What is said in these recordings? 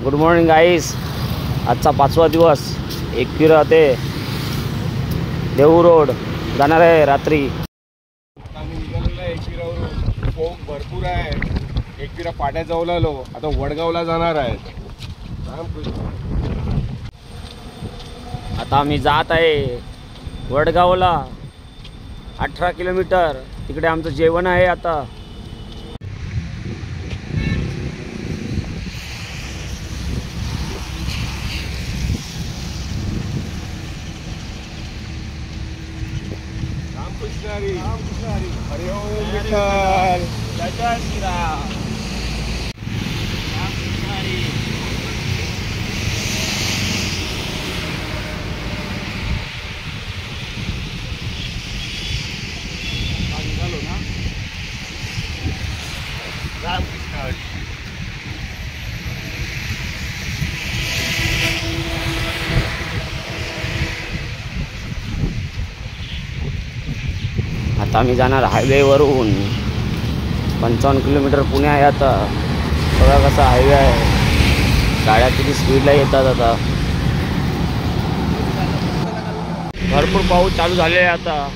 Good morning गाईस. आजचा 5वा दिवस. एकविरा ते देहू रोड जाणार आहे रात्री. आम्ही निघालेला एकविरावरून. पाऊस भरपूर आहे. एकविरा पाट्याजवळ आलो. आता वडगावला जाणार आहे. आता आम्ही जात आहे वडगावला. 18 किलोमीटर. तिकडे आमचं जेवण आहे. आता रामकृष्ण हरी. हरी ओम विठ्ठल. जय जय श्रीराम. रामकृष्ण हरी. निघालो ना. रामकृष्ण हरी. आता आम्ही जाणार हायवेवरून. 55 किलोमीटर पुणे आहे. आता बघा कसा हायवे आहे. गाड्या किती स्पीडला येतात. आता भरपूर पाऊस चालू झाले आहे. आता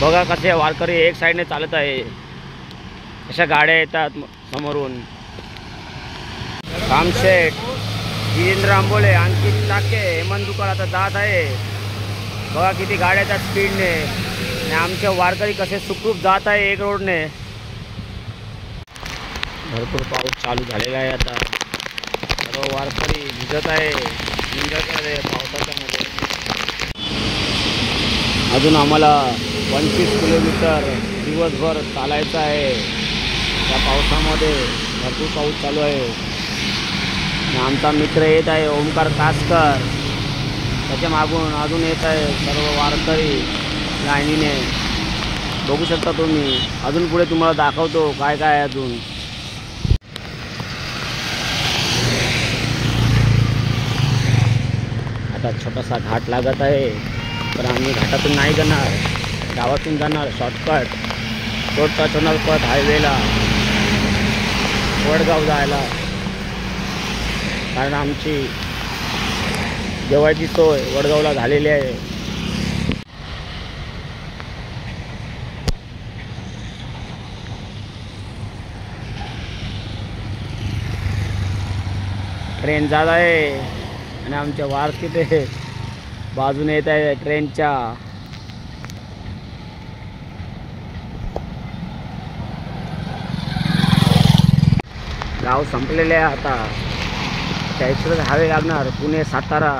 बघा कसे वारकरी एक साईडने चालत आहे. अशा गाड्या येतात समोरून. कामशेठ, जितेंद्र आंबोले, अंकित टाके, हेमंत दुकाळ आता जात आहे. बघा किती गाड्या येतात स्पीडने. आणि आमचे वारकरी कसे सुखरूप जात आहे एक रोडने. भरपूर पाऊस चालू झालेला आहे. आता सर्व वारकरी भिजत आहे. एन्जॉय करत आहे पावसाच्या मध्ये. अजून आम्हाला 25 किलोमीटर दिवसभर चालायचं आहे. त्या पावसामध्ये भरपूर पाऊस चालू आहे. आणि आमचा मित्र येत आहे ओमकार कासकर. त्याच्या मागून अजून येत आहे सर्व वारकरी लाईनीने. बघू शकता तुम्ही. अजून पुढे तुम्हाला दाखवतो काय काय आहे अजून. आता छोटासा घाट लागत आहे. पण आम्ही घाटातून नाही जाणार. गावातून जाणार शॉर्टकट. रोड टच होणार पथ हायवेला वडगाव जायला. कारण आमची जेवायची सोय वडगावला झालेली आहे. ट्रेन जात आहे आणि आमच्या वारकरी ते बाजूने येत आहे ट्रेनच्या. गाव संपलेले आहे आता. त्याच्यावर हायवे लागणार पुणे सातारा.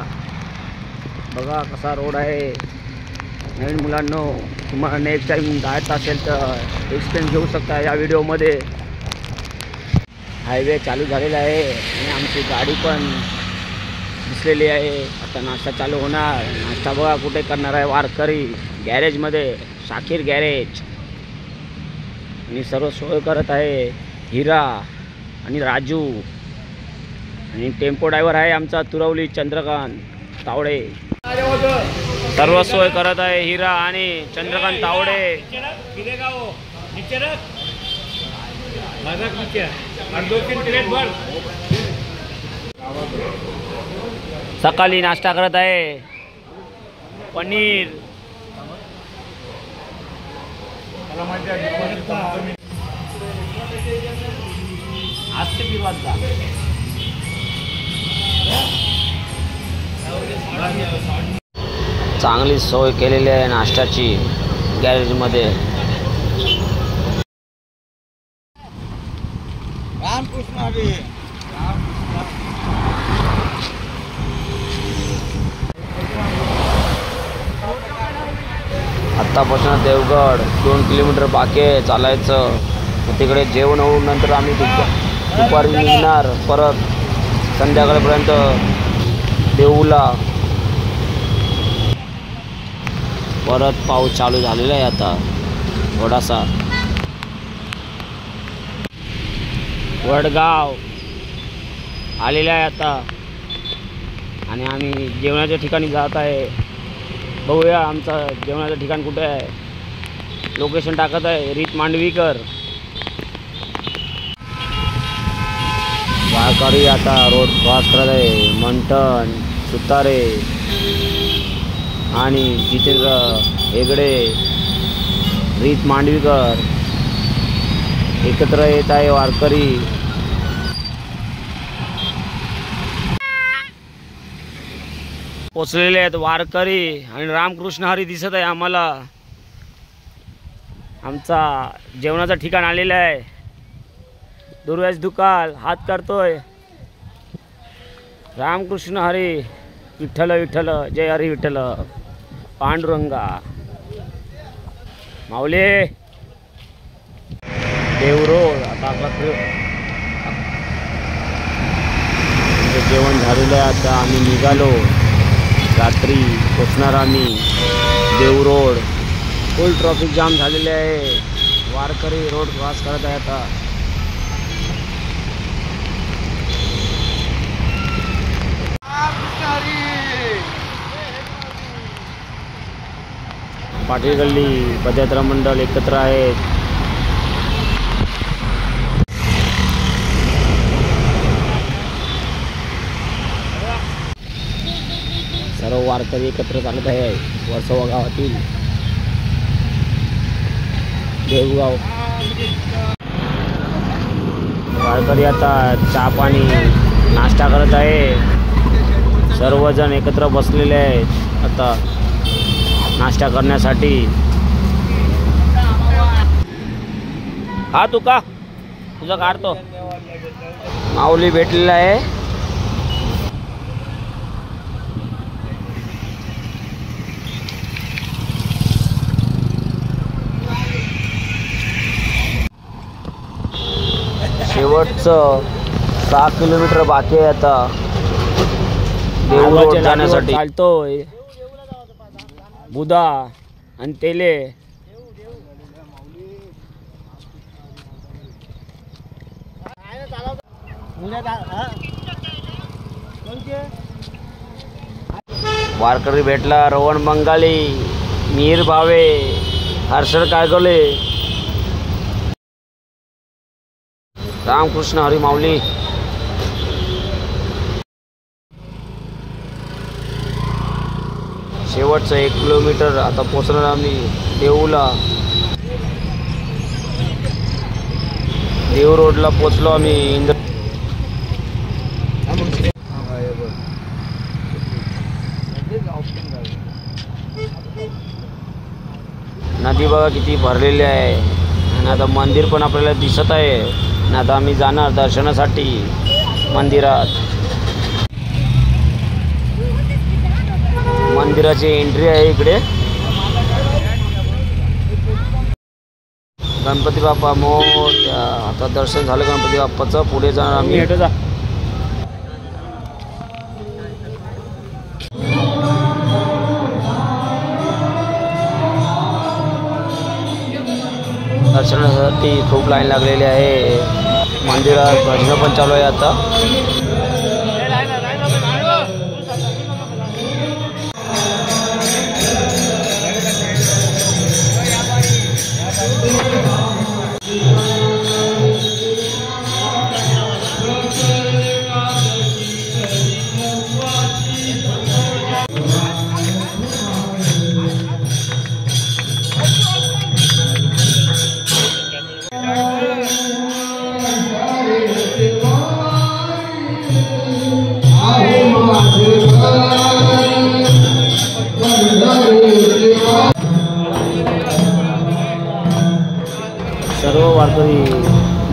बघा कसा रोड आहे. नवीन मुलांनो, तुम्हाला नेक्स्ट टाईम जायचं असेल तर एक्सपिरियन्स घेऊ शकता या व्हिडिओमध्ये. हायवे चालू झालेला आहे आणि आमची गाडी पण दिसलेली आहे. आता नाश्ता चालू होणार. नाश्ता बघा कुठे करणार आहे वारकरी. गॅरेजमध्ये, शाकीर गॅरेज. आणि सर्व सोय करत आहे हिरा आणि राजू. आणि टेम्पो ड्रायव्हर आहे आमचा तुरवली चंद्रकांत तावडे. सर्व सोय करत आहे हिरा आणि चंद्रकांत तावडे. सकाळी नाश्ता करत आहे पनीर. चांगली सोय केलेली आहे नाश्त्याची गॅरेजमध्ये. रामकृष्ण हरी. आत्तापासून देवगड 2 किलोमीटर बाकी आहे चालायचं. तिकडे जेवण होऊन नंतर आम्ही दुपारी निघणार परत संध्याकाळपर्यंत देऊला. परत पाऊस चालू झालेला आहे आता थोडासा. वडगाव आलेला आहे आता. आणि आम्ही जेवणाच्या ठिकाणी जात आहे. बघूया आमचं जेवणाचं ठिकाण कुठे आहे. लोकेशन टाकत आहे रीत मांडवीकर. वारकरी आता रोड क्रॉस करत आहे. मंथन, सुतारे आणि जितेंद्र हेगडे, रीत मांडवीकर एकत्र येत आहे वारकरी. पोचलेले आहेत वारकरी आणि रामकृष्ण हरी दिसत आहे आम्हाला. आमचा जेवणाचं ठिकाण आलेलं आहे. दुर्वेश दुकाल हात करतोय. रामकृष्ण हरी, विठ्ठल विठ्ठल, जय हरी विठ्ठल, पांडुरंगा. माऊली देवरोड आता आपला जेवण झालेलं आहे. आता आम्ही निघालो. रात्री पोचणार आम्ही देवरोड. फुल ट्रॉफिक जाम झालेले आहे. वारकरी रोड क्रॉस करत आहे आता. पाटील गल्ली पदयात्रा मंडळ एकत्र आहेत. सर्व वारकरी एकत्र चालत आहे वर्सोवा गावातील देवगाव. वारकरी आता चहा पाणी नाश्ता करत आहे. सर्वजण एकत्र बसलेले आहेत आता नाश्ता करण्यासाठी. हा तू का तुझा काढतो. माऊली भेटलेला आहे. शेवटचं 6 किलोमीटर बाकी आहे आता देवरोड जाण्यासाठी. चालतोय बुधा आणि तेले. वारकरी भेटला. रोहन बंगाली, मीर भावे, हर्षद काळगोले. रामकृष्ण हरी माऊली. शेवटचं 1 किलोमीटर आता पोचणार आम्ही देऊला. देव रोडला पोचलो आम्ही. नदी बघा किती भरलेली आहे. आणि आता मंदिर पण आपल्याला दिसत आहे. आणि आता आम्ही जाणार दर्शनासाठी मंदिरात. मंदिराची एंट्री आहे इकडे. गणपती बाप्पा मोठ्या. आता दर्शन झालं गणपती बाप्पाचं. पुढे जाणार आम्ही. दर्शनासाठी खूप लाईन लागलेली आहे. मंदिरात भजनं पण चालू आहे आता. सर्व वारकरी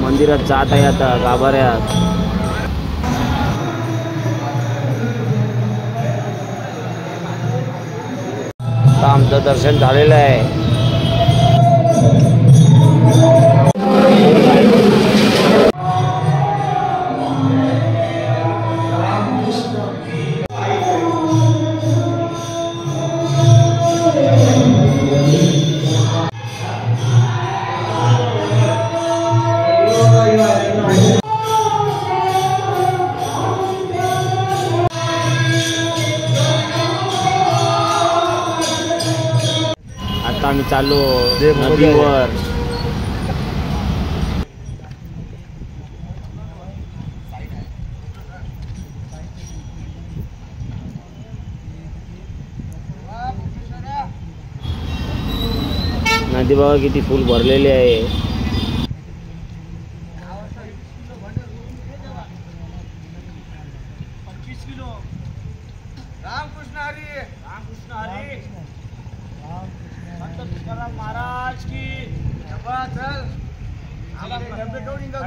मंदिरात जात आहे आता गाभाऱ्यात. आमचं दर्शन झालेलं आहे. आता आम्ही चाललो नदीवर. नदी बघा किती फुल भरलेली आहे. रामकृष्ण हरी. रामकृष्ण हरी. संत तुकाराम महाराज की. चल डबे ठेवून निघा.